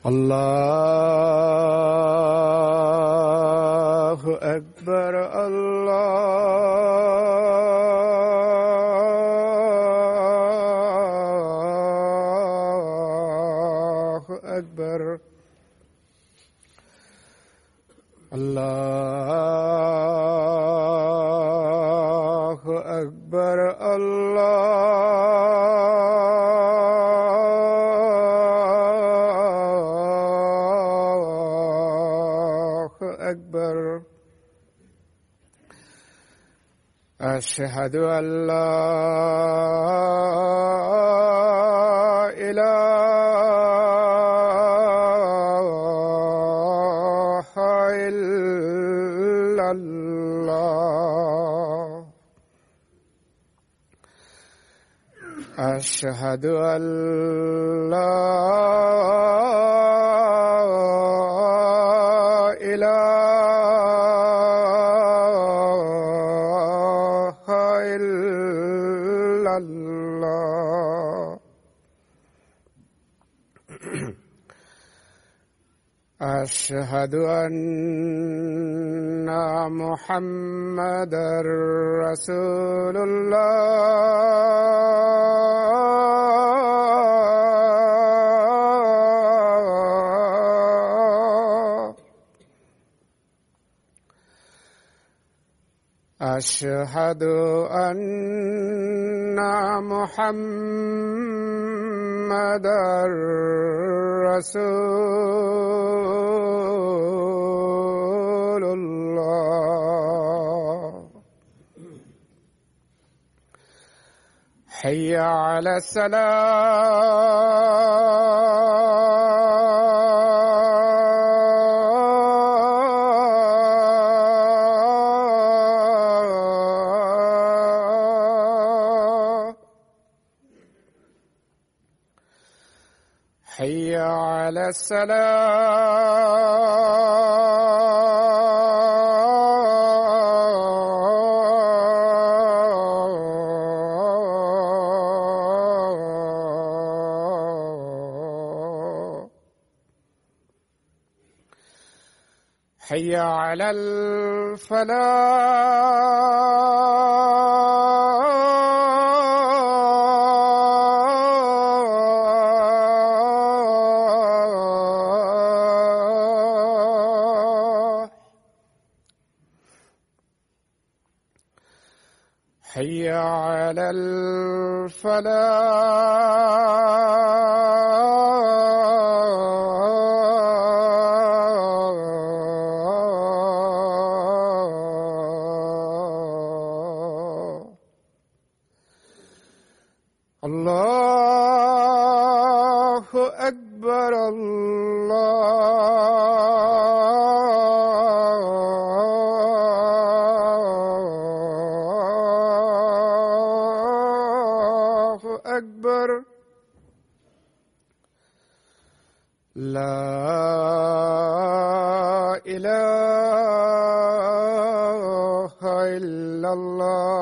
الله أكبر الله أكبر الله أكبر أشهد أن لا إله إلا الله أشهد أن لا أشهد أن محمدًا رسول الله أشهد أن محمدًا رسول الله حي على الصلاة حي على الصلاة حي على الفلاح حي على الفلاح الله أكبر الله أكبر لا إله إلا الله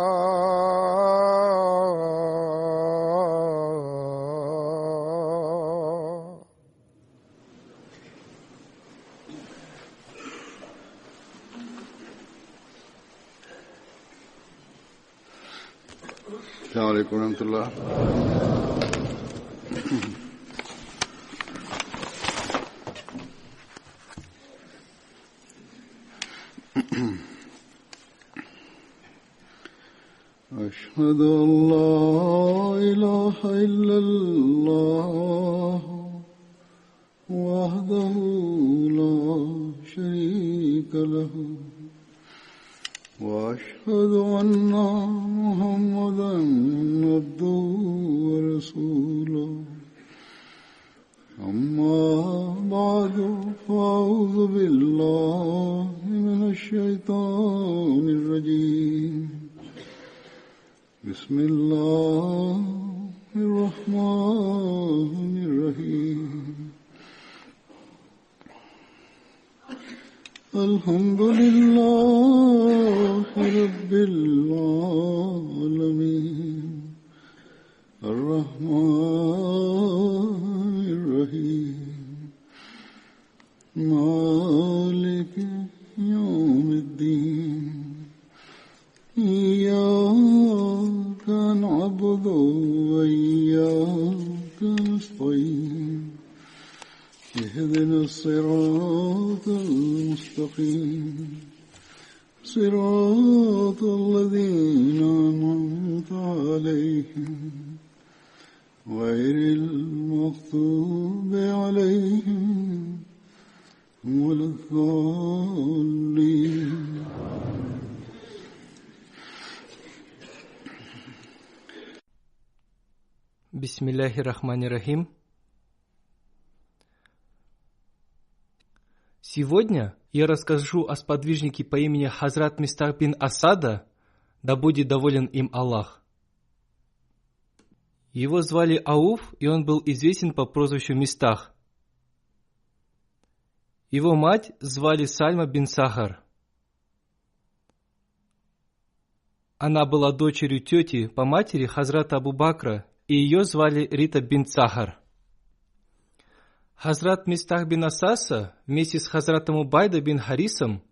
السلام عليكم ورحمة الله. أشهد أن لا إله إلا الله وحده لا شريك له وأشهد أن محمدًا عبده ورسوله أما بعد فأعوذ بالله من الشيطان الرجيم بسم الله الرحمن الرحيم الحمد لله رب العالمين الرحمن الرحيم مالك يوم الدين إياك نعبد وإياك نستعين اهدنا الصراط المستقيم صراط الذين أنعمت عليهم غير المغضوب عليهم ولا الضالين. Бисмиллахир-рахманир-рахим. Сегодня я расскажу о сподвижнике по имени Хазрат Мистах бин Асада, да будет доволен им Аллах. Его звали Ауф, и он был известен по прозвищу Мистах. Его мать звали Сальма бин Сахар. Она была дочерью тети по матери Хазрата Абу Бакра, и ее звали Рита бин Сахар. Хазрат Мистах бин Асаса вместе с Хазратом Убайда бин Харисом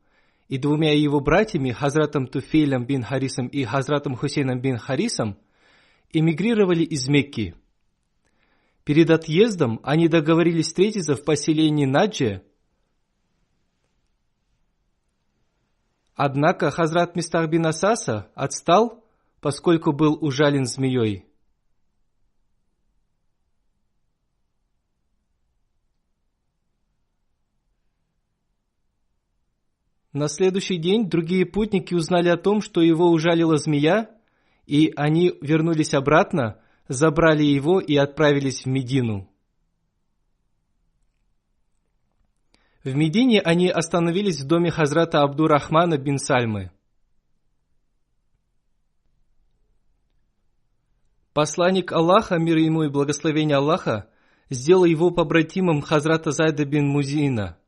и двумя его братьями, Хазратом Туфейлем бин Харисом и Хазратом Хусейном бин Харисом, эмигрировали из Мекки. Перед отъездом они договорились встретиться в поселении Наджи. Однако Хазрат Мистах бин Асаса отстал, поскольку был ужален змеей. На следующий день другие путники узнали о том, что его ужалила змея, и они вернулись обратно, забрали его и отправились в Медину. В Медине они остановились в доме Хазрата Абдур-Рахмана бин Сальмы. Посланник Аллаха, мир ему и благословение Аллаха, сделал его побратимом Хазрата Зайда бин Музина.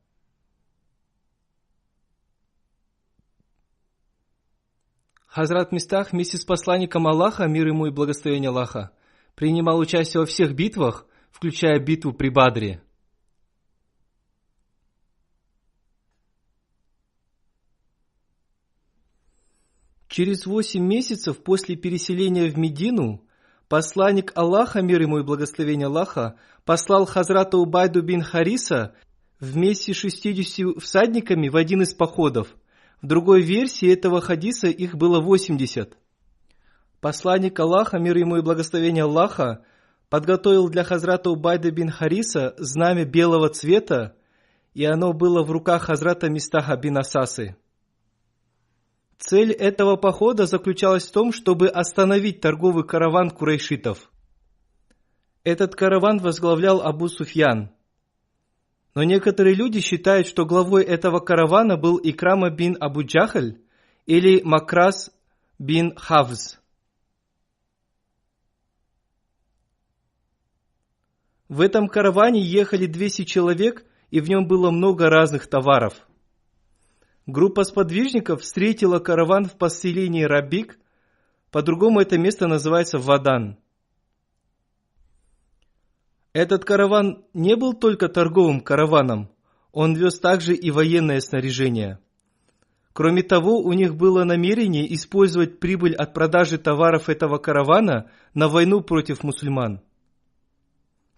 Хазрат Мистах вместе с посланником Аллаха, мир ему и благословение Аллаха, принимал участие во всех битвах, включая битву при Бадре. Через 8 месяцев после переселения в Медину посланник Аллаха, мир ему и благословение Аллаха, послал Хазрата Убайду бин Хариса вместе с 60 всадниками в один из походов. В другой версии этого хадиса их было 80. Посланник Аллаха, мир ему и благословение Аллаха, подготовил для Хазрата Убайда бин Хариса знамя белого цвета, и оно было в руках Хазрата Мистаха бин Асасы. Цель этого похода заключалась в том, чтобы остановить торговый караван курайшитов. Этот караван возглавлял Абу Суфьян. Но некоторые люди считают, что главой этого каравана был Икрама бин Абу Джахаль или Макрас бин Хавз. В этом караване ехали 200 человек, и в нем было много разных товаров. Группа сподвижников встретила караван в поселении Рабик, по-другому это место называется Вадан. Этот караван не был только торговым караваном, он вез также и военное снаряжение. Кроме того, у них было намерение использовать прибыль от продажи товаров этого каравана на войну против мусульман.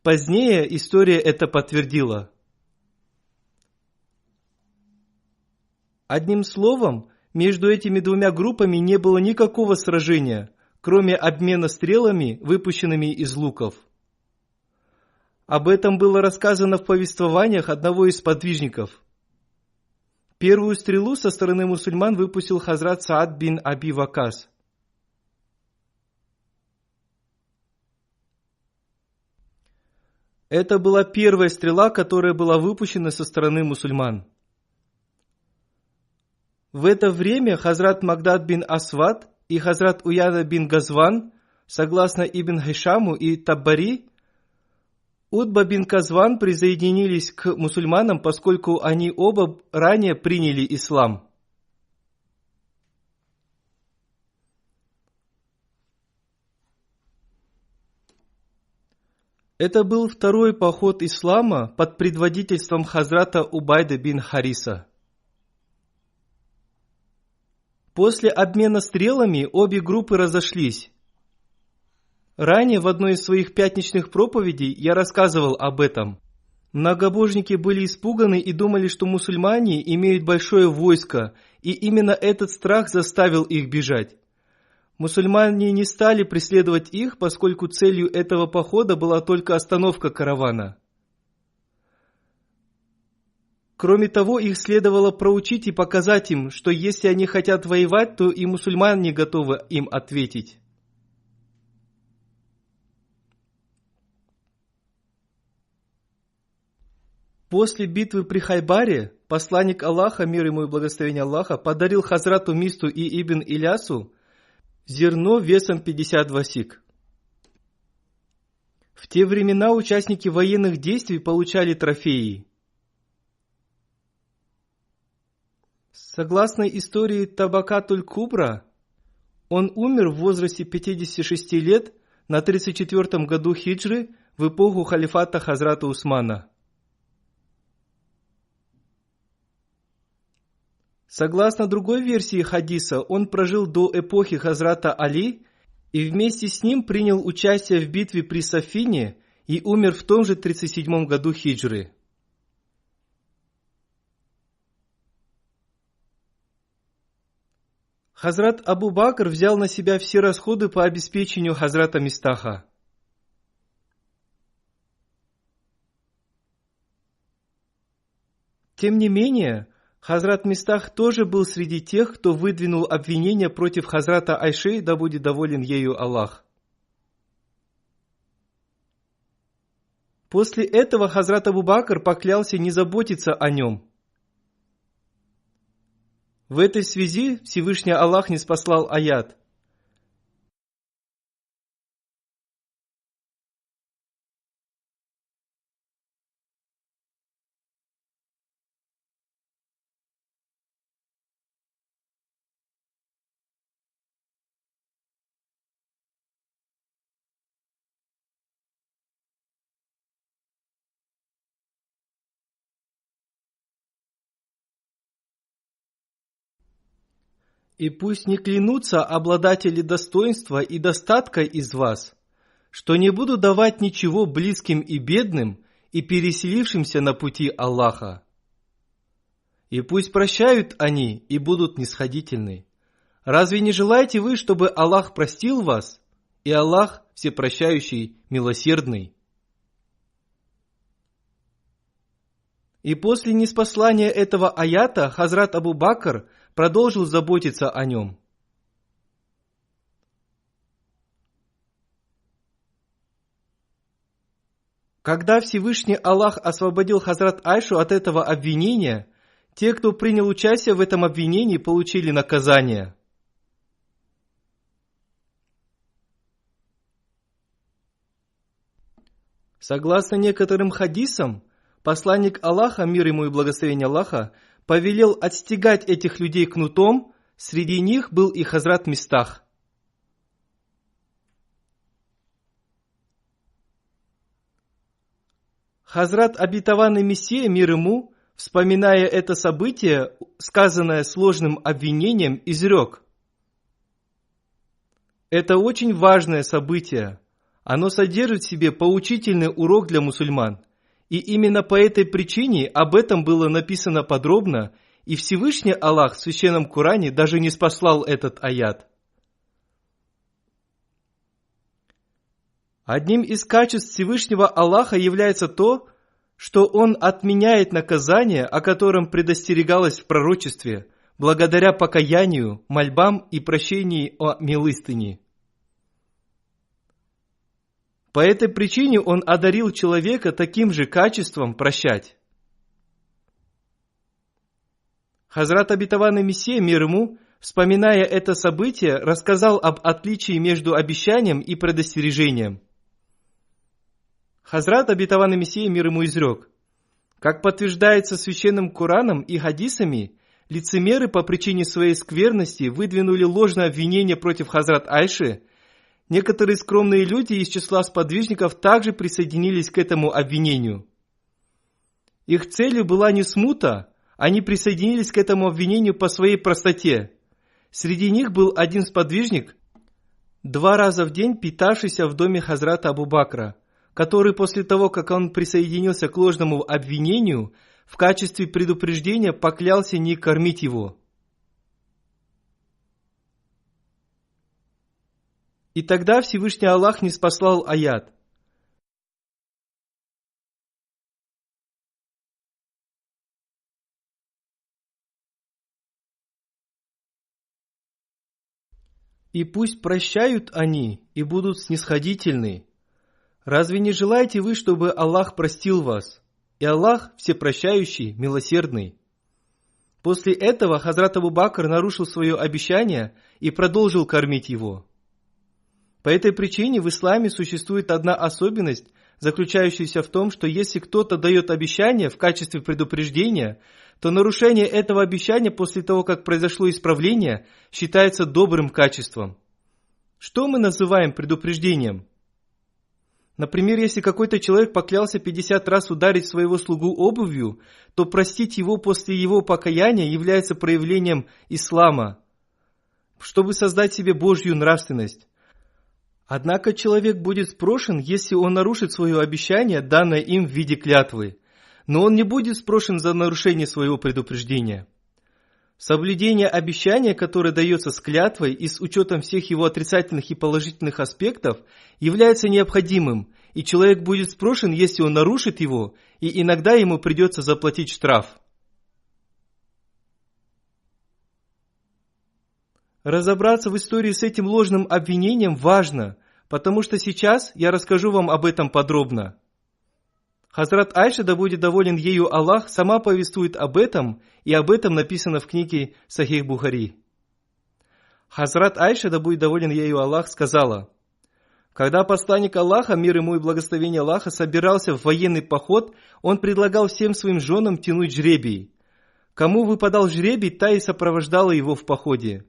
Позднее история это подтвердила. Одним словом, между этими двумя группами не было никакого сражения, кроме обмена стрелами, выпущенными из луков. Об этом было рассказано в повествованиях одного из сподвижников. Первую стрелу со стороны мусульман выпустил Хазрат Саад бин Аби Вакас. Это была первая стрела, которая была выпущена со стороны мусульман. В это время Хазрат Магдад бин Асвад и Хазрат Уяна бин Газван, согласно Ибн Хишаму и Таббари, Утба бин Казван присоединились к мусульманам, поскольку они оба ранее приняли ислам. Это был второй поход ислама под предводительством Хазрата Убайда бин Хариса. После обмена стрелами обе группы разошлись. Ранее в одной из своих пятничных проповедей я рассказывал об этом. Многобожники были испуганы и думали, что мусульмане имеют большое войско, и именно этот страх заставил их бежать. Мусульмане не стали преследовать их, поскольку целью этого похода была только остановка каравана. Кроме того, их следовало проучить и показать им, что если они хотят воевать, то и мусульмане готовы им ответить. После битвы при Хайбаре посланник Аллаха, мир ему и благословение Аллаха, подарил Хазрату Мисту и Ибн Илясу зерно весом 52 сик. В те времена участники военных действий получали трофеи. Согласно истории Табакатуль Кубра, он умер в возрасте 56 лет на 34-м году хиджры в эпоху халифата Хазрата Усмана. Согласно другой версии хадиса, он прожил до эпохи Хазрата Али и вместе с ним принял участие в битве при Сафине и умер в том же 37 году хиджры. Хазрат Абу Бакр взял на себя все расходы по обеспечению Хазрата Мистаха. Тем не менее, Хазрат Мистах тоже был среди тех, кто выдвинул обвинения против Хазрата Айши, да будет доволен ею Аллах. После этого Хазрат Абу Бакр поклялся не заботиться о нем. В этой связи Всевышний Аллах ниспослал аят. И пусть не клянутся обладатели достоинства и достатка из вас, что не буду давать ничего близким и бедным и переселившимся на пути Аллаха. И пусть прощают они и будут нисходительны. Разве не желаете вы, чтобы Аллах простил вас, и Аллах всепрощающий, милосердный? И после ниспослания этого аята Хазрат Абу Бакр продолжил заботиться о нем. Когда Всевышний Аллах освободил Хазрат Айшу от этого обвинения, те, кто принял участие в этом обвинении, получили наказание. Согласно некоторым хадисам, посланник Аллаха, мир ему и благословение Аллаха, повелел отстегать этих людей кнутом, среди них был и Хазрат Мистах. Хазрат обетованный Мессия, мир ему, вспоминая это событие, сказанное сложным обвинением, изрек: это очень важное событие. Оно содержит в себе поучительный урок для мусульман. И именно по этой причине об этом было написано подробно, и Всевышний Аллах в Священном Коране даже не ниспослал этот аят. Одним из качеств Всевышнего Аллаха является то, что Он отменяет наказание, о котором предостерегалось в пророчестве, благодаря покаянию, мольбам и прощении о милостыне. По этой причине Он одарил человека таким же качеством прощать. Хазрат обетованный Мессия, мир ему, вспоминая это событие, рассказал об отличии между обещанием и предостережением. Хазрат, обетованный Мессия, мир ему, изрек: как подтверждается священным Кораном и хадисами, лицемеры по причине своей скверности выдвинули ложное обвинение против Хазрат Айши. Некоторые скромные люди из числа сподвижников также присоединились к этому обвинению. Их целью была не смута, они присоединились к этому обвинению по своей простоте. Среди них был один сподвижник, 2 раза в день питавшийся в доме Хазрата Абу Бакра, который после того, как он присоединился к ложному обвинению, в качестве предупреждения поклялся не кормить его. И тогда Всевышний Аллах ниспослал аят: «И пусть прощают они и будут снисходительны. Разве не желаете вы, чтобы Аллах простил вас? И Аллах всепрощающий, милосердный». После этого Хазрат Абу Бакр нарушил свое обещание и продолжил кормить его. По этой причине в исламе существует одна особенность, заключающаяся в том, что если кто-то дает обещание в качестве предупреждения, то нарушение этого обещания после того, как произошло исправление, считается добрым качеством. Что мы называем предупреждением? Например, если какой-то человек поклялся 50 раз ударить своего слугу обувью, то простить его после его покаяния является проявлением ислама, чтобы создать себе Божью нравственность. Однако человек будет спрошен, если он нарушит свое обещание, данное им в виде клятвы, но он не будет спрошен за нарушение своего предупреждения. Соблюдение обещания, которое дается с клятвой и с учетом всех его отрицательных и положительных аспектов, является необходимым, и человек будет спрошен, если он нарушит его, и иногда ему придется заплатить штраф. Разобраться в истории с этим ложным обвинением важно, потому что сейчас я расскажу вам об этом подробно. Хазрат Айша, да будет доволен ею Аллах, сама повествует об этом, и об этом написано в книге Сахих Бухари. Хазрат Айша, да будет доволен ею Аллах, сказала: когда посланник Аллаха, мир ему и благословение Аллаха, собирался в военный поход, он предлагал всем своим женам тянуть жребий. Кому выпадал жребий, та и сопровождала его в походе.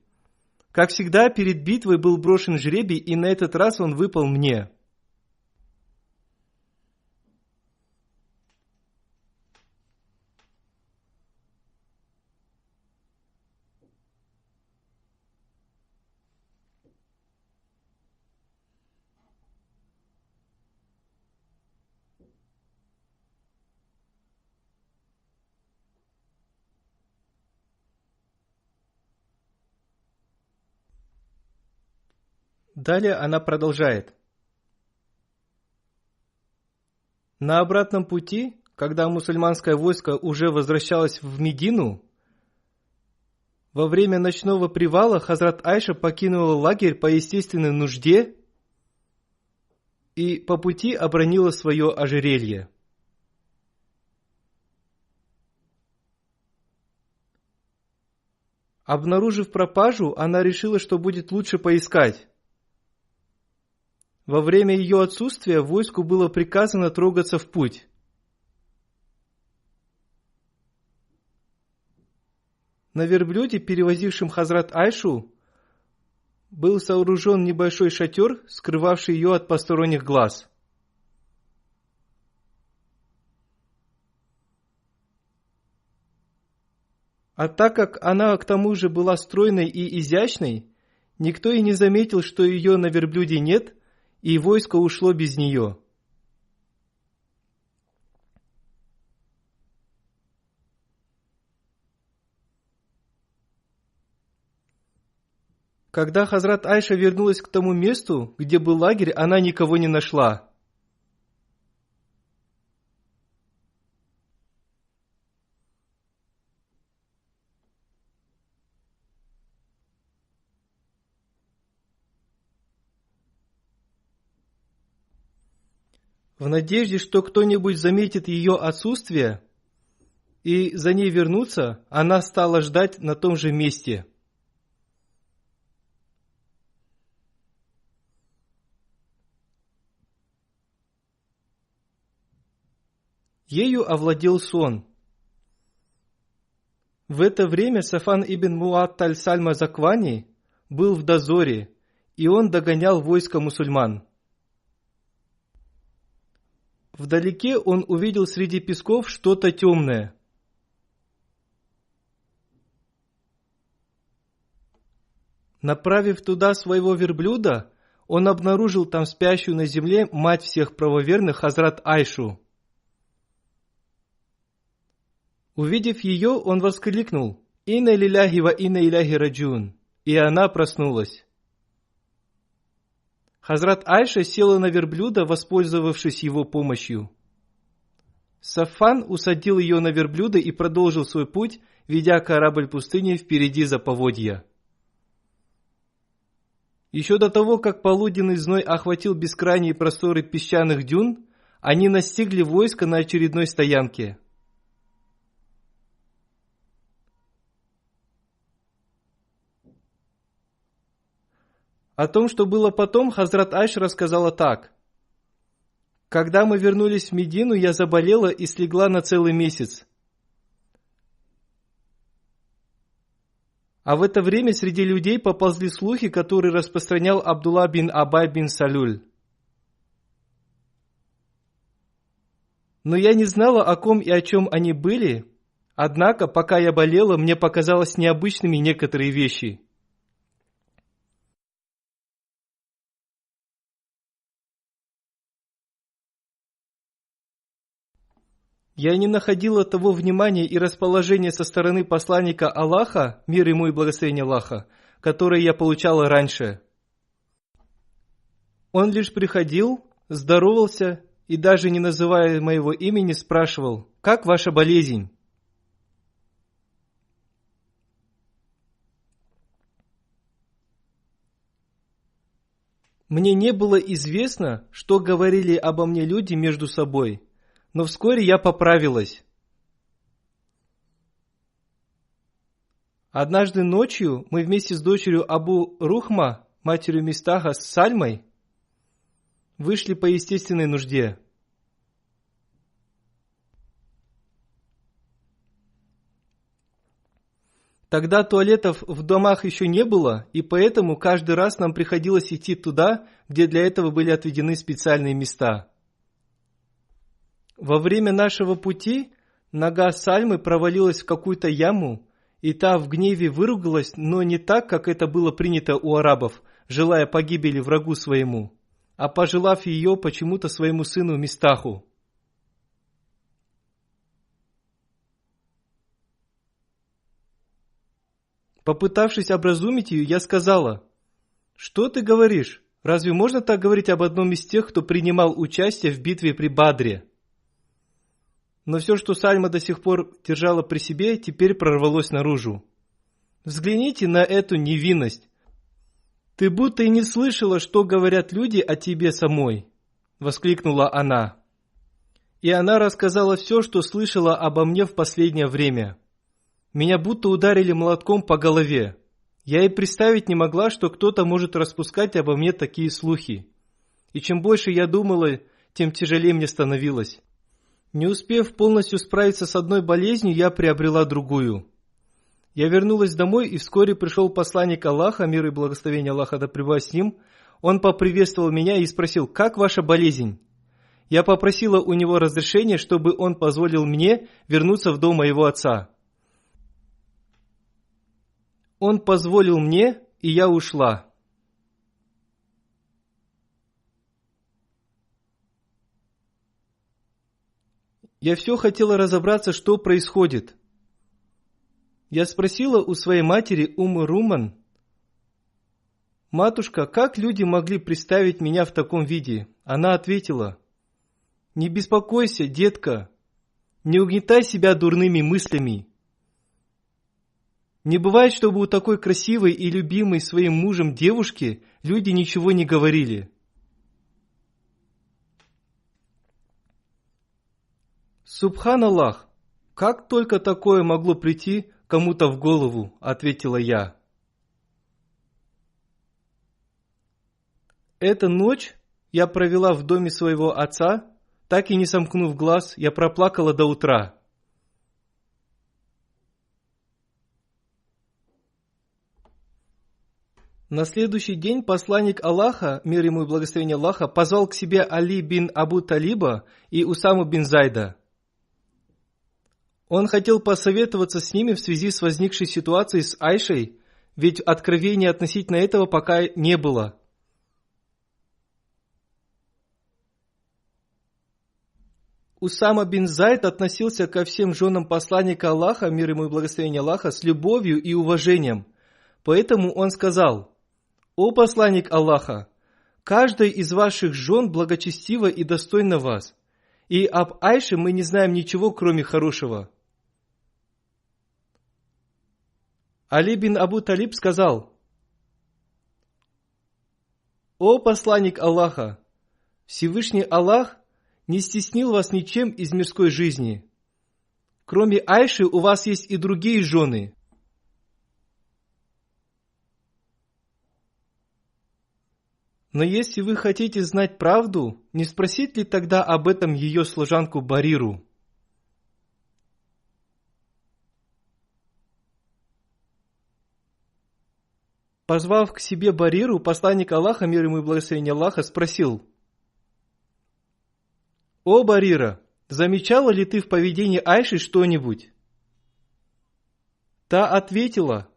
Как всегда, перед битвой был брошен жребий, и на этот раз он выпал мне. Далее она продолжает. На обратном пути, когда мусульманское войско уже возвращалось в Медину, во время ночного привала Хазрат Айша покинула лагерь по естественной нужде и по пути обронила свое ожерелье. Обнаружив пропажу, она решила, что будет лучше поискать. Во время ее отсутствия войску было приказано трогаться в путь. На верблюде, перевозившем Хазрат Айшу, был сооружен небольшой шатер, скрывавший ее от посторонних глаз. А так как она к тому же была стройной и изящной, никто и не заметил, что ее на верблюде нет, и войско ушло без нее. Когда Хазрат Айша вернулась к тому месту, где был лагерь, она никого не нашла. В надежде, что кто-нибудь заметит ее отсутствие и за ней вернуться, она стала ждать на том же месте. Ею овладел сон. В это время Сафан ибн Муатталь Сальма Заквани был в дозоре, и он догонял войско мусульман. Вдалеке он увидел среди песков что-то темное. Направив туда своего верблюда, он обнаружил там спящую на земле мать всех правоверных Хазрат Айшу. Увидев ее, он воскликнул: «Инна лилляхи ва инна иляйхи раджиун», и она проснулась. Хазрат Айша села на верблюда, воспользовавшись его помощью. Сафан усадил ее на верблюда и продолжил свой путь, ведя корабль пустыни впереди за поводья. Еще до того, как полуденный зной охватил бескрайние просторы песчаных дюн, они настигли войско на очередной стоянке. О том, что было потом, Хазрат Айша рассказала так. «Когда мы вернулись в Медину, я заболела и слегла на целый месяц. А в это время среди людей поползли слухи, которые распространял Абдулла бин Абай бин Салюль. Но я не знала, о ком и о чем они были, однако, пока я болела, мне показалось необычными некоторые вещи. Я не находила того внимания и расположения со стороны посланника Аллаха, мир ему и благословение Аллаха, которое я получала раньше. Он лишь приходил, здоровался и, даже не называя моего имени, спрашивал: «Как ваша болезнь?» Мне не было известно, что говорили обо мне люди между собой. Но вскоре я поправилась. Однажды ночью мы вместе с дочерью Абу Рухма, матерью Мистаха, с Сальмой, вышли по естественной нужде. Тогда туалетов в домах еще не было, и поэтому каждый раз нам приходилось идти туда, где для этого были отведены специальные места. Во время нашего пути нога Сальмы провалилась в какую-то яму, и та в гневе выругалась, но не так, как это было принято у арабов, желая погибели врагу своему, а пожелав ее почему-то своему сыну Мистаху. Попытавшись образумить ее, я сказала: «Что ты говоришь? Разве можно так говорить об одном из тех, кто принимал участие в битве при Бадре?» Но все, что Сальма до сих пор держала при себе, теперь прорвалось наружу. «Взгляните на эту невинность. Ты будто и не слышала, что говорят люди о тебе самой», — воскликнула она. И она рассказала все, что слышала обо мне в последнее время. Меня будто ударили молотком по голове. Я и представить не могла, что кто-то может распускать обо мне такие слухи. И чем больше я думала, тем тяжелее мне становилось. Не успев полностью справиться с одной болезнью, я приобрела другую. Я вернулась домой, и вскоре пришел посланник Аллаха, мир и благословение Аллаха да пребывает с ним. Он поприветствовал меня и спросил: «Как ваша болезнь?» Я попросила у него разрешения, чтобы он позволил мне вернуться в дом моего отца. Он позволил мне, и я ушла. Я все хотела разобраться, что происходит. Я спросила у своей матери Руман: «Матушка, как люди могли представить меня в таком виде?» Она ответила: «Не беспокойся, детка, не угнетай себя дурными мыслями. Не бывает, чтобы у такой красивой и любимой своим мужем девушки люди ничего не говорили». «Субханаллах, как только такое могло прийти кому-то в голову?» — ответила я. Эту ночь я провела в доме своего отца, Так и не сомкнув глаз, я проплакала до утра. На следующий день посланник Аллаха, мир ему и благословение Аллаха, позвал к себе Али бин Абу Талиба и Усаму бин Зайда. Он хотел посоветоваться с ними в связи с возникшей ситуацией с Айшей, ведь откровения относительно этого пока не было. Усама бин Зайд относился ко всем женам посланника Аллаха, мир ему и благословение Аллаха, с любовью и уважением. Поэтому он сказал: «О посланник Аллаха, каждая из ваших жен благочестива и достойна вас, и об Айше мы не знаем ничего, кроме хорошего». Али бин Абу Талиб сказал: «О посланник Аллаха, Всевышний Аллах не стеснил вас ничем из мирской жизни. Кроме Айши у вас есть и другие жены. Но если вы хотите знать правду, не спросить ли тогда об этом ее служанку Бариру?» Позвав к себе Бариру, посланник Аллаха, мир ему и благословение Аллаха, спросил: «О Барира, замечала ли ты в поведении Айши что-нибудь?» Та ответила: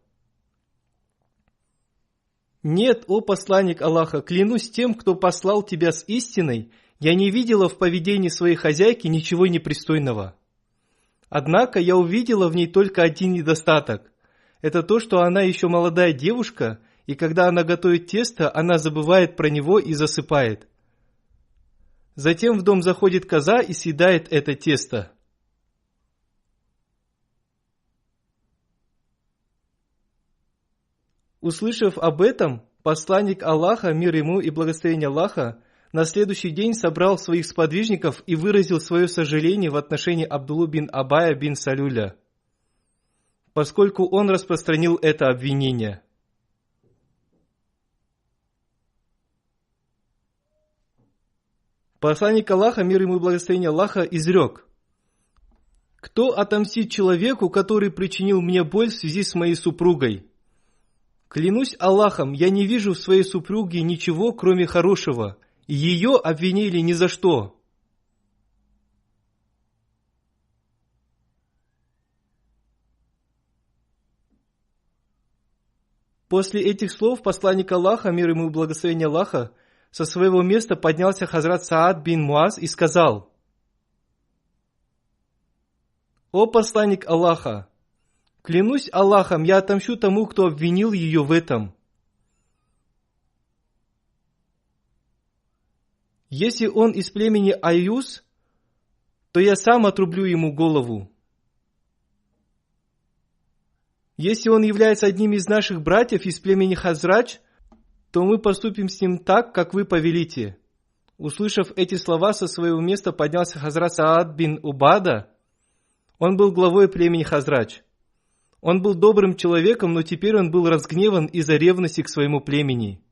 «Нет, о посланник Аллаха, клянусь тем, кто послал тебя с истиной, я не видела в поведении своей хозяйки ничего непристойного. Однако я увидела в ней только один недостаток. Это то, что она еще молодая девушка, и когда она готовит тесто, она забывает про него и засыпает. Затем в дом заходит коза и съедает это тесто». Услышав об этом, посланник Аллаха, мир ему и благословение Аллаха, на следующий день собрал своих сподвижников и выразил свое сожаление в отношении Абдуллы бин Абая бин Салюля, поскольку он распространил это обвинение. Посланник Аллаха, мир ему и благословение Аллаха, изрек: «Кто отомстит человеку, который причинил мне боль в связи с моей супругой? Клянусь Аллахом, я не вижу в своей супруге ничего, кроме хорошего, и ее обвинили ни за что». После этих слов посланник Аллаха, мир ему и благословение Аллаха, со своего места поднялся Хазрат Саад бин Муаз и сказал: «О посланник Аллаха, клянусь Аллахом, я отомщу тому, кто обвинил ее в этом. Если он из племени Айюс, то я сам отрублю ему голову. Если он является одним из наших братьев из племени Хазрач, то мы поступим с ним так, как вы повелите». Услышав эти слова, со своего места поднялся Хазрат Саад бин Убада. Он был главой племени Хазрач. Он был добрым человеком, но теперь он был разгневан из-за ревности к своему племени.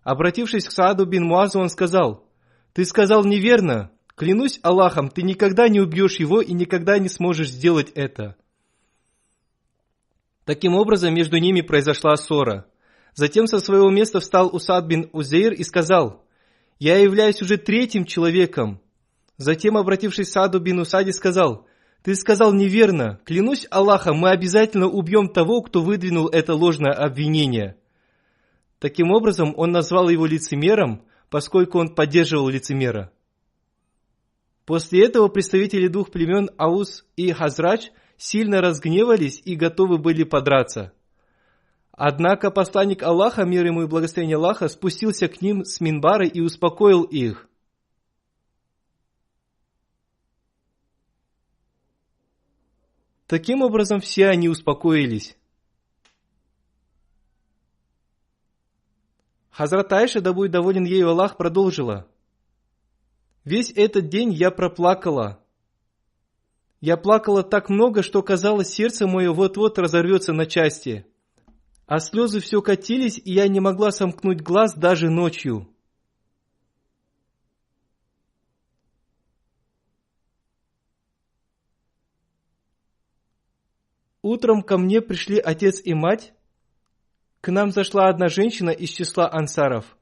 Обратившись к Сааду бин Муазу, он сказал: «Ты сказал неверно. Клянусь Аллахом, ты никогда не убьешь его и никогда не сможешь сделать это». Таким образом, между ними произошла ссора. Затем со своего места встал Усад бин Узейр и сказал: «Я являюсь уже третьим человеком». Затем, обратившись к Сааду бин Усаде, сказал: «Ты сказал неверно. Клянусь Аллахом, мы обязательно убьем того, кто выдвинул это ложное обвинение». Таким образом, он назвал его лицемером, поскольку он поддерживал лицемера. После этого представители двух племен Аус и Хазрач сильно разгневались и готовы были подраться. Однако посланник Аллаха, мир ему и благословение Аллаха, спустился к ним с минбара и успокоил их. Таким образом, все они успокоились. Хазрат Айша, да будет доволен ею Аллах, продолжила: «Весь этот день я проплакала. Я плакала так много, что казалось, сердце мое вот-вот разорвется на части. А слезы все катились, и я не могла сомкнуть глаз даже ночью. Утром ко мне пришли отец и мать. К нам зашла одна женщина из числа ансаров.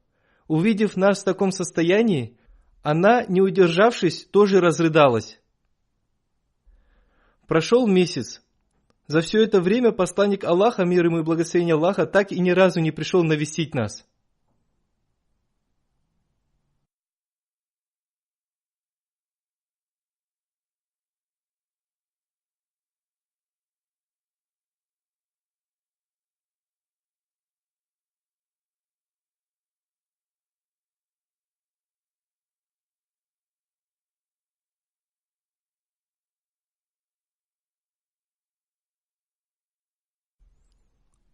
Увидев нас в таком состоянии, она, не удержавшись, тоже разрыдалась. Прошел месяц. За все это время посланник Аллаха, мир ему и благословение Аллаха, так и ни разу не пришел навестить нас.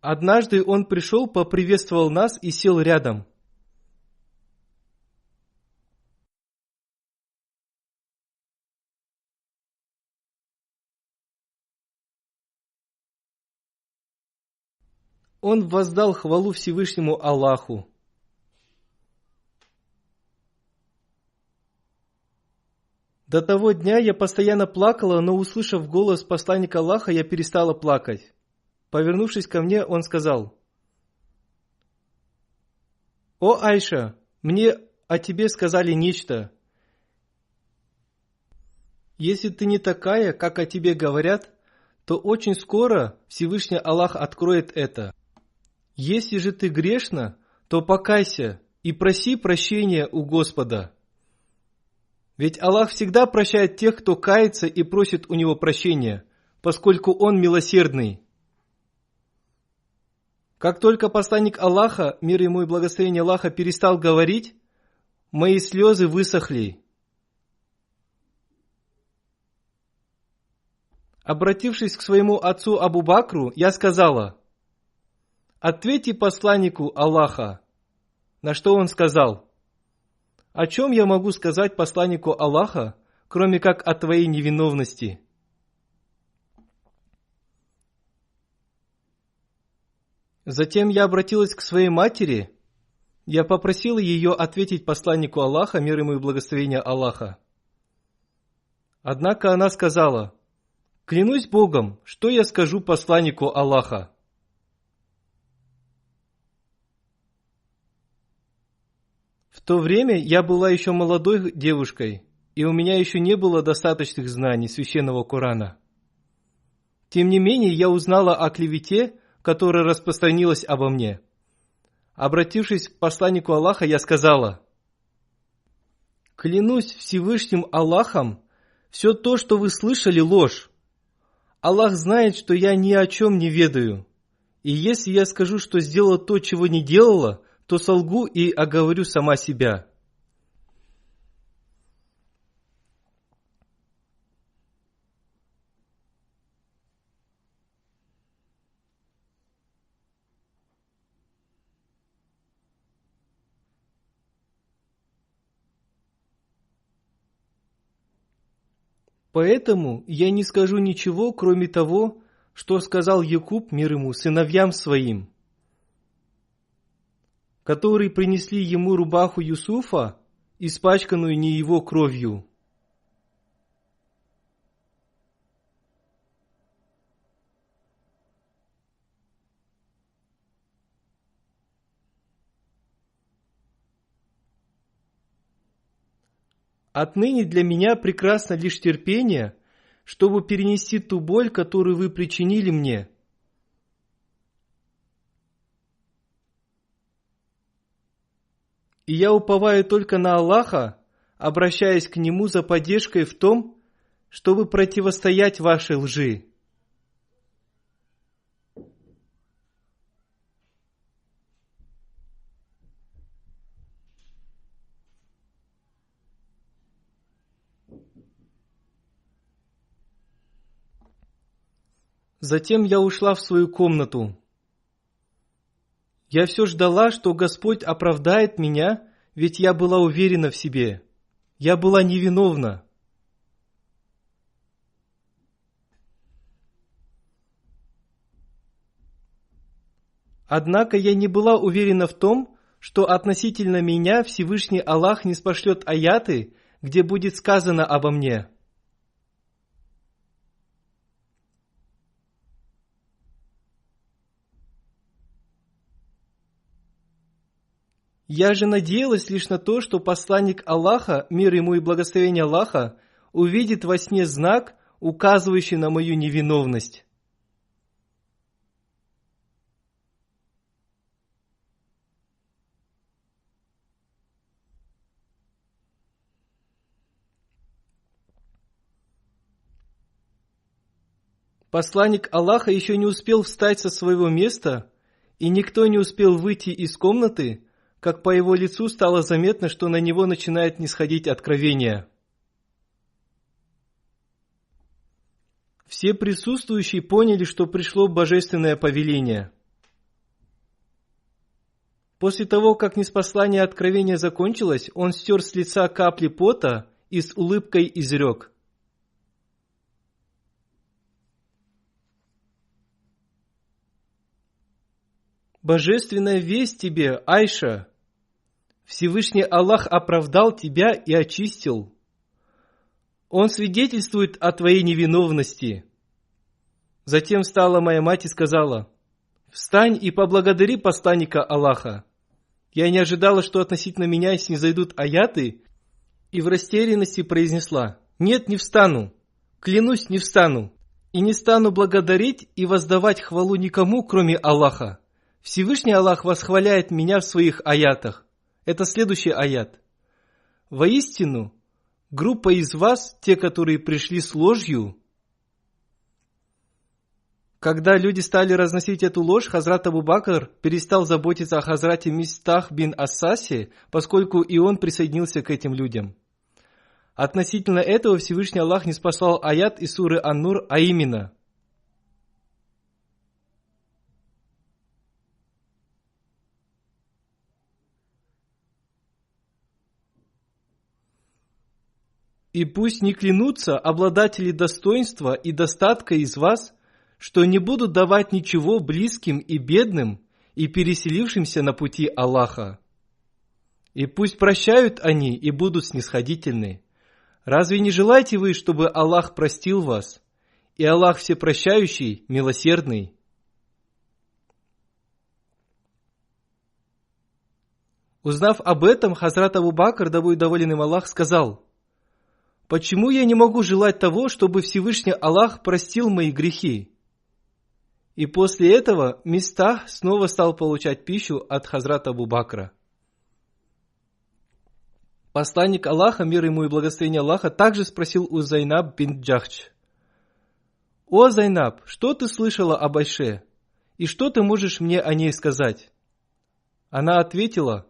Однажды он пришел, поприветствовал нас и сел рядом. Он воздал хвалу Всевышнему Аллаху. До того дня я постоянно плакала, но, услышав голос посланника Аллаха, я перестала плакать. Повернувшись ко мне, он сказал: «О, Айша, мне о тебе сказали нечто. Если ты не такая, как о тебе говорят, то очень скоро Всевышний Аллах откроет это. Если же ты грешна, то покайся и проси прощения у Господа. Ведь Аллах всегда прощает тех, кто кается и просит у Него прощения, поскольку Он милосердный». Как только посланник Аллаха, мир ему и благословение Аллаха, перестал говорить, мои слезы высохли. Обратившись к своему отцу Абу Бакру, я сказала: «Ответьте посланнику Аллаха». На что он сказал: «О чем я могу сказать посланнику Аллаха, кроме как о твоей невиновности?» Затем я обратилась к своей матери. Я попросила ее ответить посланнику Аллаха, мир ему и благословение Аллаха. Однако она сказала: «Клянусь Богом, что я скажу посланнику Аллаха?» В то время я была еще молодой девушкой, и у меня еще не было достаточных знаний священного Корана. Тем не менее, я узнала о клевете, которая распространилась обо мне. Обратившись к посланнику Аллаха, я сказала: «Клянусь Всевышним Аллахом, все то, что вы слышали, ложь. Аллах знает, что я ни о чем не ведаю. И если я скажу, что сделала то, чего не делала, то солгу и оговорю сама себя». Поэтому я не скажу ничего, кроме того, что сказал Якуб, мир ему, сыновьям своим, которые принесли ему рубаху Юсуфа, испачканную не его кровью. Отныне для меня прекрасно лишь терпение, чтобы перенести ту боль, которую вы причинили мне. И я уповаю только на Аллаха, обращаясь к Нему за поддержкой в том, чтобы противостоять вашей лжи. Затем я ушла в свою комнату. Я все ждала, что Господь оправдает меня, ведь я была уверена в себе. Я была невиновна. Однако я не была уверена в том, что относительно меня Всевышний Аллах не спошлет аяты, где будет сказано обо мне: Я же надеялась лишь на то, что посланник Аллаха, мир ему и благословение Аллаха, увидит во сне знак, указывающий на мою невиновность. Посланник Аллаха еще не успел встать со своего места, и никто не успел выйти из комнаты, как по его лицу стало заметно, что на него начинает нисходить откровение. Все присутствующие поняли, что пришло божественное повеление. После того, как ниспослание откровения закончилось, он стер с лица капли пота и с улыбкой изрек: «Божественная весть тебе, Айша! Всевышний Аллах оправдал тебя и очистил. Он свидетельствует о твоей невиновности». Затем встала моя мать и сказала: «Встань и поблагодари посланника Аллаха». Я не ожидала, что относительно меня снизойдут аяты, и в растерянности произнесла: «Нет, не встану, клянусь, не встану, и не стану благодарить и воздавать хвалу никому, кроме Аллаха. Всевышний Аллах восхваляет меня в своих аятах». Это следующий аят. «Воистину, группа из вас, те, которые пришли с ложью». Когда люди стали разносить эту ложь, Хазрат Абу Бакр перестал заботиться о Хазрате Мистах бин Ассасе, поскольку и он присоединился к этим людям. Относительно этого Всевышний Аллах ниспослал аят из суры Ан-Нур, а именно: «И пусть не клянутся обладатели достоинства и достатка из вас, что не будут давать ничего близким и бедным и переселившимся на пути Аллаха. И пусть прощают они и будут снисходительны. Разве не желаете вы, чтобы Аллах простил вас? И Аллах всепрощающий, милосердный». Узнав об этом, Хазрат Абу Бакр, да будет доволен им Аллах, сказал: «Почему я не могу желать того, чтобы Всевышний Аллах простил мои грехи?» И после этого Мистах снова стал получать пищу от Хазрата Абу Бакра. Посланник Аллаха, мир ему и благословение Аллаха, также спросил у Зайнаб бинт Джахш: «О Зайнаб, что ты слышала об Айше? И что ты можешь мне о ней сказать?» Она ответила: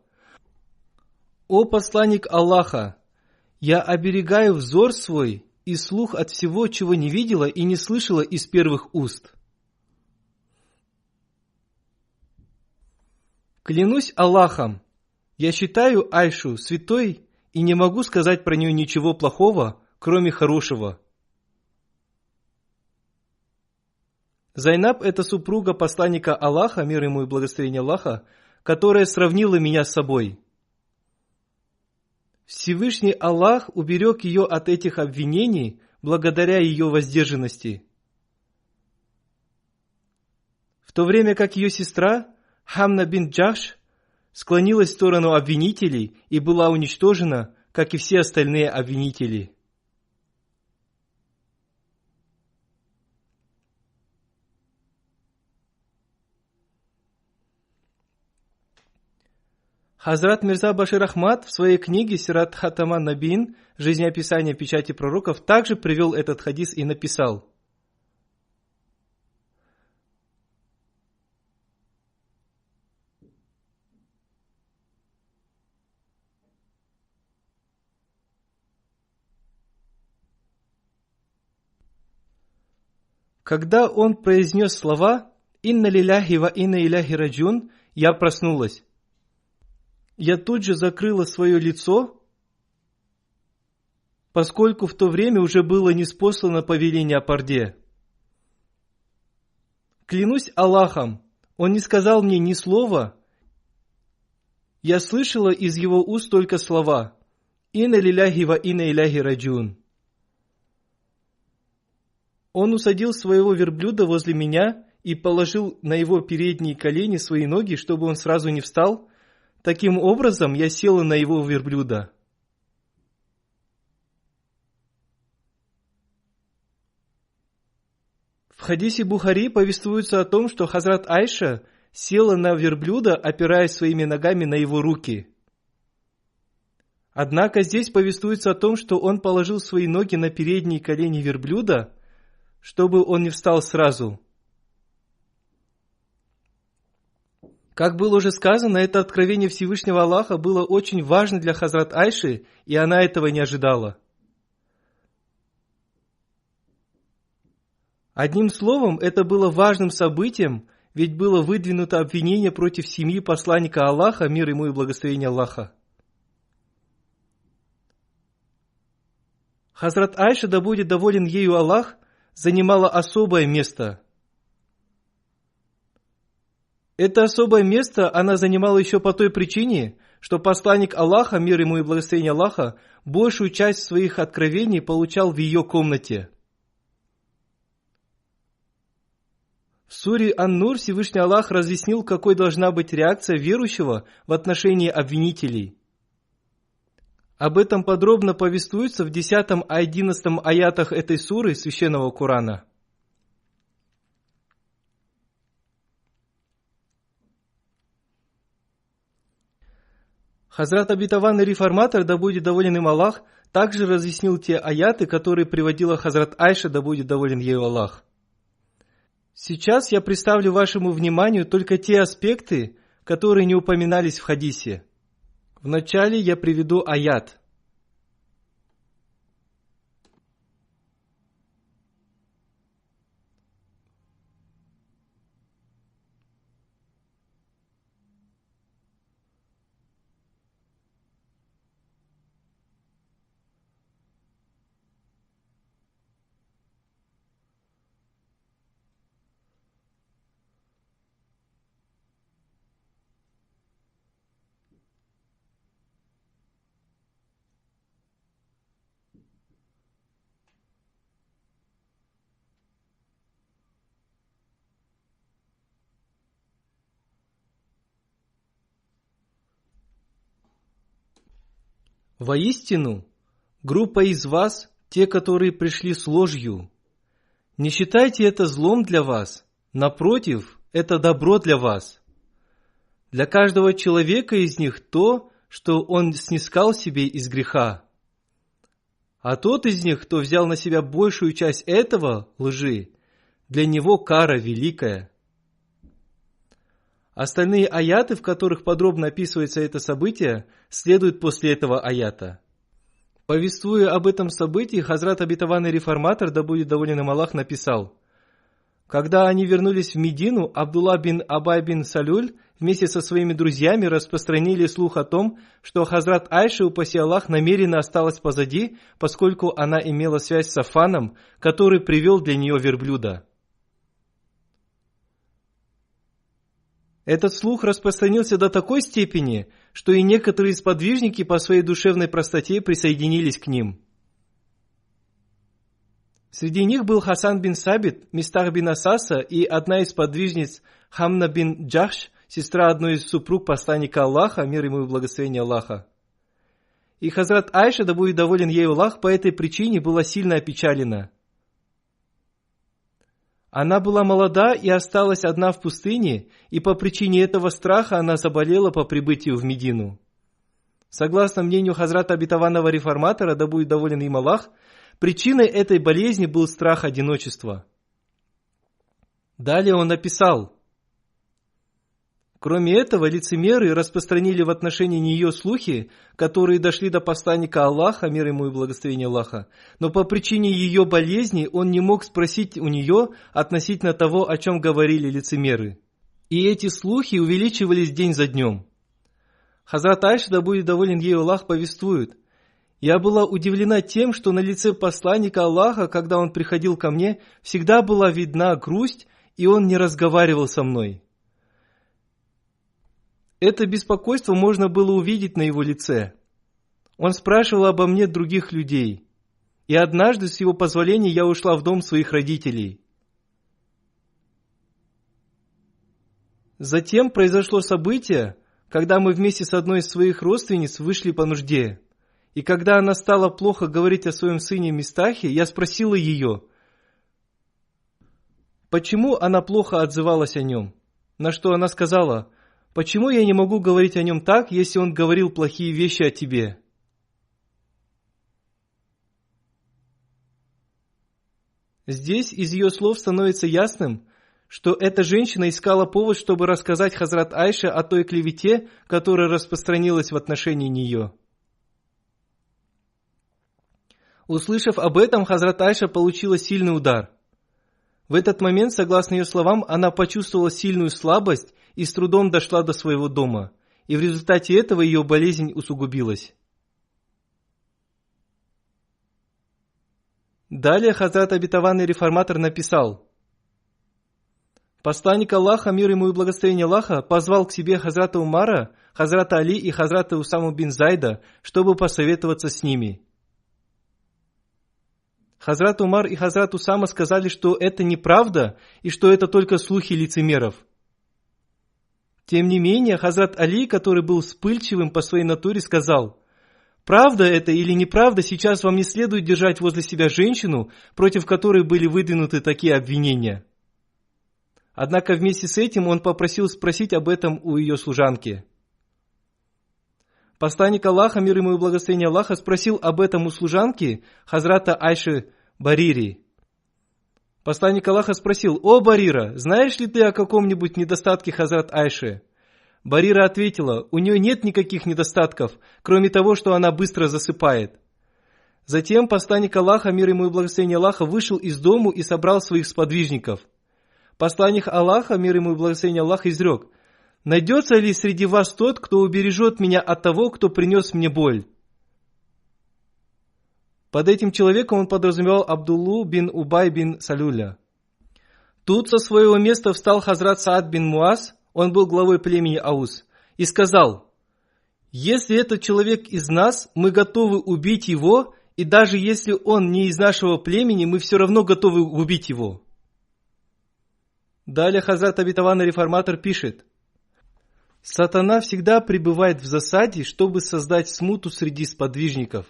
«О посланник Аллаха, я оберегаю взор свой и слух от всего, чего не видела и не слышала из первых уст. Клянусь Аллахом, я считаю Айшу святой и не могу сказать про нее ничего плохого, кроме хорошего». Зайнаб – это супруга посланника Аллаха, мир ему и благословение Аллаха, которая сравнила меня с собой. Всевышний Аллах уберег ее от этих обвинений благодаря ее воздержанности. В то время как ее сестра Хамна бинт Джахш склонилась в сторону обвинителей и была уничтожена, как и все остальные обвинители. Хазрат Мирза Башир Ахмад в своей книге «Сират Хатама Набиин. Жизнеописание печати пророков» также привел этот хадис и написал: когда он произнес слова «Инна лиляхи ва инна иляхи раджун», я проснулась. Я тут же закрыла свое лицо, поскольку в то время уже было ниспослано повеление о порде. Клянусь Аллахом, он не сказал мне ни слова. Я слышала из его уст только слова «Инна лиляхи ва инна иляхи раджун». Он усадил своего верблюда возле меня и положил на его передние колени свои ноги, чтобы он сразу не встал, Таким образом, я села на его верблюда. В хадисе Бухари повествуется о том, что Хазрат Айша села на верблюда, опираясь своими ногами на его руки. Однако здесь повествуется о том, что он положил свои ноги на передние колени верблюда, чтобы он не встал сразу. Как было уже сказано, это откровение Всевышнего Аллаха было очень важно для Хазрат Айши, и она этого не ожидала. Одним словом, это было важным событием, ведь было выдвинуто обвинение против семьи посланника Аллаха, мир ему и благословение Аллаха. Хазрат Айша, да будет доволен ею Аллах, занимала особое место. Это особое место она занимала еще по той причине, что посланник Аллаха, мир ему и благословение Аллаха, большую часть своих откровений получал в ее комнате. В суре Ан-Нур Всевышний Аллах разъяснил, какой должна быть реакция верующего в отношении обвинителей. Об этом подробно повествуется в 10 и 11 аятах этой суры Священного Корана. Хазрат Обетованный Реформатор, да будет доволен им Аллах, также разъяснил те аяты, которые приводила Хазрат Айша, да будет доволен ею Аллах. Сейчас я представлю вашему вниманию только те аспекты, которые не упоминались в хадисе. Вначале я приведу аят. Воистину, группа из вас, те, которые пришли с ложью. Не считайте это злом для вас, напротив, это добро для вас. Для каждого человека из них то, что он снискал себе из греха. А тот из них, кто взял на себя большую часть этого, лжи, для него кара великая. Остальные аяты, в которых подробно описывается это событие, следуют после этого аята. Повествуя об этом событии, Хазрат Обетованный Реформатор, да будет доволен им Аллах, написал: когда они вернулись в Медину, Абдулла бин Абай бин Салюль вместе со своими друзьями распространили слух о том, что Хазрат Айша, упаси Аллах, намеренно осталась позади, поскольку она имела связь с Сафаном, который привел для нее верблюда. Этот слух распространился до такой степени, что и некоторые сподвижники по своей душевной простоте присоединились к ним. Среди них был Хасан бин Сабит, Мистах бин Асаса и одна из подвижниц Хамна бин Джахш, сестра одной из супруг посланника Аллаха, мир ему и благословение Аллаха. И Хазрат Айша, да будет доволен ею Аллах, по этой причине была сильно опечалена. Она была молода и осталась одна в пустыне, и по причине этого страха она заболела по прибытию в Медину. Согласно мнению Хазрата Обетованного Реформатора, да будет доволен им Аллах, причиной этой болезни был страх одиночества. Далее он написал: кроме этого, лицемеры распространили в отношении нее слухи, которые дошли до посланника Аллаха, мир ему и благословение Аллаха, но по причине ее болезни он не мог спросить у нее относительно того, о чем говорили лицемеры. И эти слухи увеличивались день за днем. Хазрат Айша, да будет доволен ею Аллах, повествует: я была удивлена тем, что на лице посланника Аллаха, когда он приходил ко мне, всегда была видна грусть, и он не разговаривал со мной. Это беспокойство можно было увидеть на его лице. Он спрашивал обо мне других людей. И однажды, с его позволения, я ушла в дом своих родителей. Затем произошло событие, когда мы вместе с одной из своих родственниц вышли по нужде. И когда она стала плохо говорить о своем сыне Мистахе, я спросила ее, почему она плохо отзывалась о нем. На что она сказала, почему я не могу говорить о нем так, если он говорил плохие вещи о тебе? Здесь из ее слов становится ясным, что эта женщина искала повод, чтобы рассказать Хазрат Айше о той клевете, которая распространилась в отношении нее. Услышав об этом, Хазрат Айша получила сильный удар. В этот момент, согласно ее словам, она почувствовала сильную слабость и с трудом дошла до своего дома, и в результате этого ее болезнь усугубилась. Далее Хазрат Обетованный Реформатор написал: посланник Аллаха, мир ему и благословение Аллаха, позвал к себе Хазрата Умара, Хазрата Али и Хазрата Усаму бин Зайда, чтобы посоветоваться с ними. Хазрат Умар и Хазрат Усама сказали, что это неправда и что это только слухи лицемеров. Тем не менее, Хазрат Али, который был вспыльчивым по своей натуре, сказал: правда это или неправда, сейчас вам не следует держать возле себя женщину, против которой были выдвинуты такие обвинения. Однако вместе с этим он попросил спросить об этом у ее служанки. Посланник Аллаха, мир ему и благословение Аллаха, спросил об этом у служанки Хазрата Айши Барири. Посланник Аллаха спросил: «О, Барира, знаешь ли ты о каком-нибудь недостатке Хазрат Айши?» Барира ответила: «У нее нет никаких недостатков, кроме того, что она быстро засыпает». Затем посланник Аллаха, мир ему и благословение Аллаха, вышел из дому и собрал своих сподвижников. Посланник Аллаха, мир ему и благословение Аллаха, изрек: «Найдется ли среди вас тот, кто убережет меня от того, кто принес мне боль?» Под этим человеком он подразумевал Абдуллу бин Убай бин Салюля. Тут со своего места встал Хазрат Саад бин Муаз, он был главой племени Аус, и сказал: «Если этот человек из нас, мы готовы убить его, и даже если он не из нашего племени, мы все равно готовы убить его». Далее Хазрат Обетованный Реформатор пишет: «Сатана всегда пребывает в засаде, чтобы создать смуту среди сподвижников».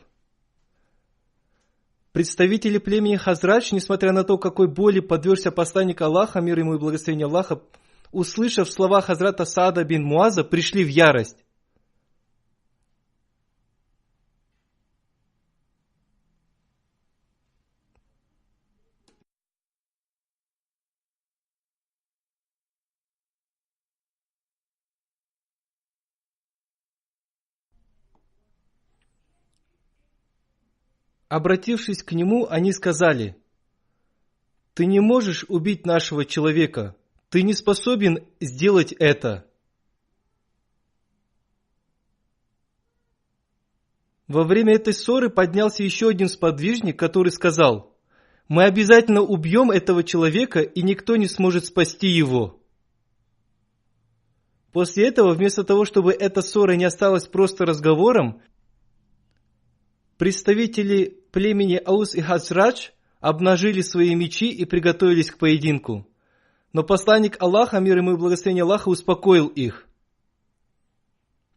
Представители племени Хазрадж, несмотря на то, какой боли подвергся посланник Аллаха, мир ему и благословение Аллаха, услышав слова Хазрата Саада бин Муаза, пришли в ярость. Обратившись к нему, они сказали: «Ты не можешь убить нашего человека, ты не способен сделать это». Во время этой ссоры поднялся еще один сподвижник, который сказал: «Мы обязательно убьем этого человека, и никто не сможет спасти его». После этого, вместо того, чтобы эта ссора не осталась просто разговором, представители племени Аус и Хазрадж обнажили свои мечи и приготовились к поединку. Но посланник Аллаха, мир ему и благословение Аллаха, успокоил их.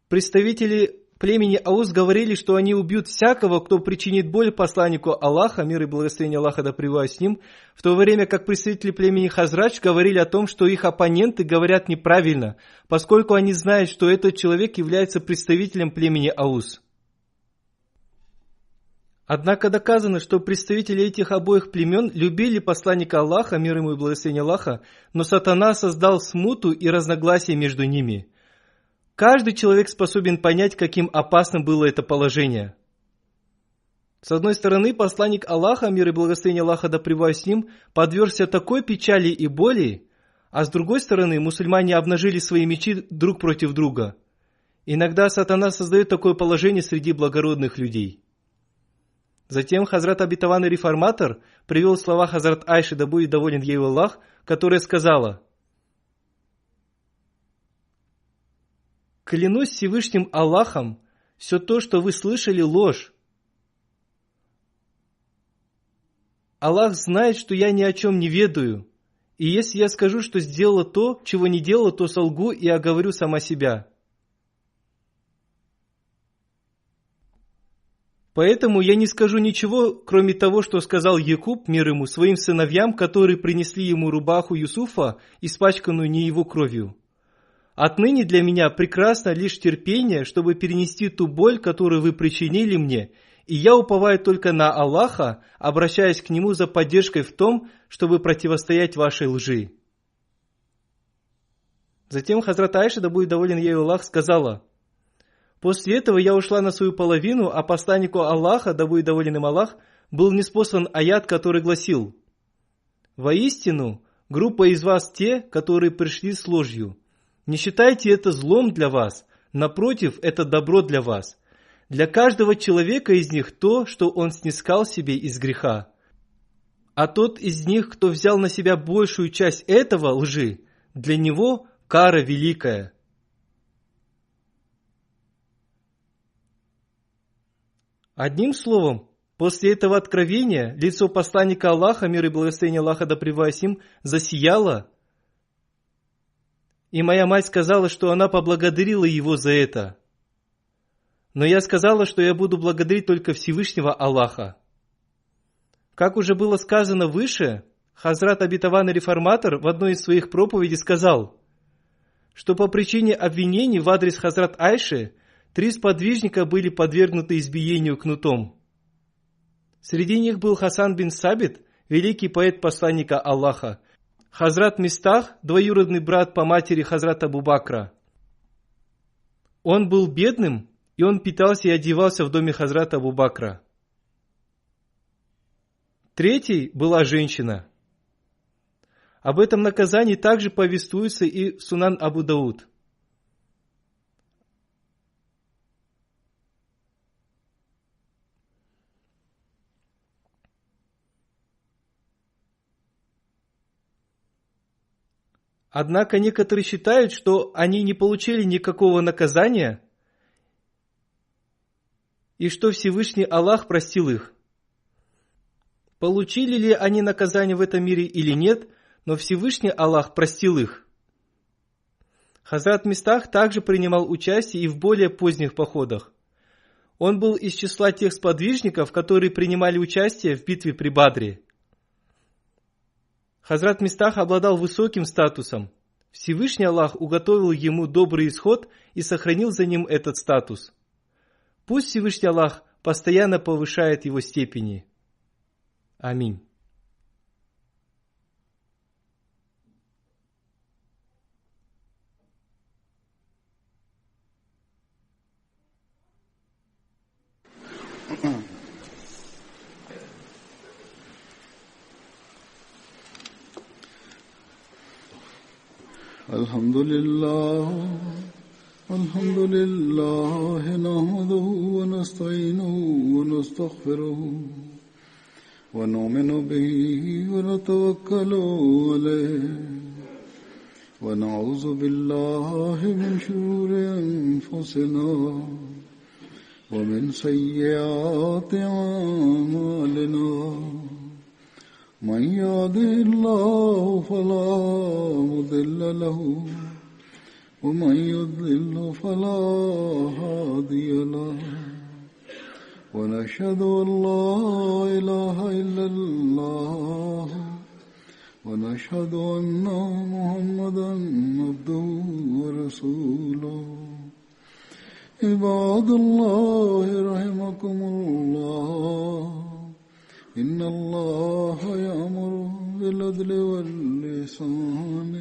Представители племени Аус говорили, что они убьют всякого, кто причинит боль посланнику Аллаха, мир и благословение Аллаха да пребывает с ним, в то время как представители племени Хазрадж говорили о том, что их оппоненты говорят неправильно, поскольку они знают, что этот человек является представителем племени Аус. Однако доказано, что представители этих обоих племен любили посланника Аллаха, мир ему и благословение Аллаха, но сатана создал смуту и разногласия между ними. Каждый человек способен понять, каким опасным было это положение. С одной стороны, посланник Аллаха, мир и благословение Аллаха да пребывает с ним, подвергся такой печали и боли, а с другой стороны, мусульмане обнажили свои мечи друг против друга. Иногда сатана создает такое положение среди благородных людей. Затем Хазрат Обетованный Реформатор привел слова Хазрат Айши, да будет доволен ею Аллах, которая сказала: «Клянусь Всевышним Аллахом, все то, что вы слышали, ложь. Аллах знает, что я ни о чем не ведаю, и если я скажу, что сделала то, чего не делала, то солгу и оговорю сама себя». Поэтому я не скажу ничего, кроме того, что сказал Якуб, мир ему, своим сыновьям, которые принесли ему рубаху Юсуфа, испачканную не его кровью. Отныне для меня прекрасно лишь терпение, чтобы перенести ту боль, которую вы причинили мне, и я уповаю только на Аллаха, обращаясь к Нему за поддержкой в том, чтобы противостоять вашей лжи. Затем Хазрат Айша, да будет доволен ею Аллах, сказала: «После этого я ушла на свою половину, а посланнику Аллаха, да будет доволен им Аллах, был ниспослан аят, который гласил: «Воистину, группа из вас те, которые пришли с ложью. Не считайте это злом для вас, напротив, это добро для вас. Для каждого человека из них то, что он снискал себе из греха. А тот из них, кто взял на себя большую часть этого лжи, для него кара великая». Одним словом, после этого откровения лицо посланника Аллаха, мир и благословение Аллаха да пребывает с ним, засияло. И моя мать сказала, что она поблагодарила его за это. Но я сказала, что я буду благодарить только Всевышнего Аллаха. Как уже было сказано выше, Хазрат Обетованный Реформатор в одной из своих проповедей сказал, что по причине обвинений в адрес Хазрат Айши 3 сподвижника были подвергнуты избиению кнутом. Среди них был Хасан бин Сабит, великий поэт посланника Аллаха, Хазрат Мистах, двоюродный брат по матери Хазрата Абу Бакра. Он был бедным, и он питался и одевался в доме Хазрата Абу Бакра. 3 была женщина. Об этом наказании также повествуется и в Сунан Абу Дауд. Однако некоторые считают, что они не получили никакого наказания и что Всевышний Аллах простил их. Получили ли они наказание в этом мире или нет, но Всевышний Аллах простил их. Хазрат Мистах также принимал участие и в более поздних походах. Он был из числа тех сподвижников, которые принимали участие в битве при Бадре. Хазрат Мистах обладал высоким статусом. Всевышний Аллах уготовил ему добрый исход и сохранил за ним этот статус. Пусть Всевышний Аллах постоянно повышает его степени. Аминь. الحمد لله نحمده ونستعينه ونستغفره ونؤمن به ونتوكل عليه ونعوذ بالله من شرور أنفسنا ومن سيئات أعمالنا من يهده الله فلا مضل له ومن يضلل فلا هادي له ونشهد أن لا إله إلا الله ونشهد أن محمدا عبده ورسوله عباد الله رحمكم الله إن الله يأمر بالعدل والإحسان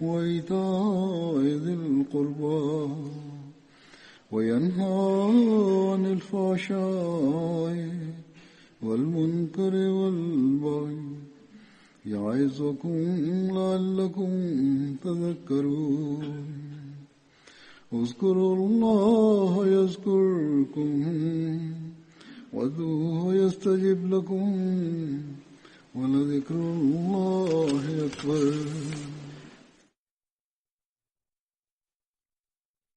وإيتاء ذي القربى وينهى عن الفحشاء والمنكر والبغي يعظكم لعلكم تذكرون اذكروا الله يذكركم وادعوه يستجب لكم ولذكر الله أكبر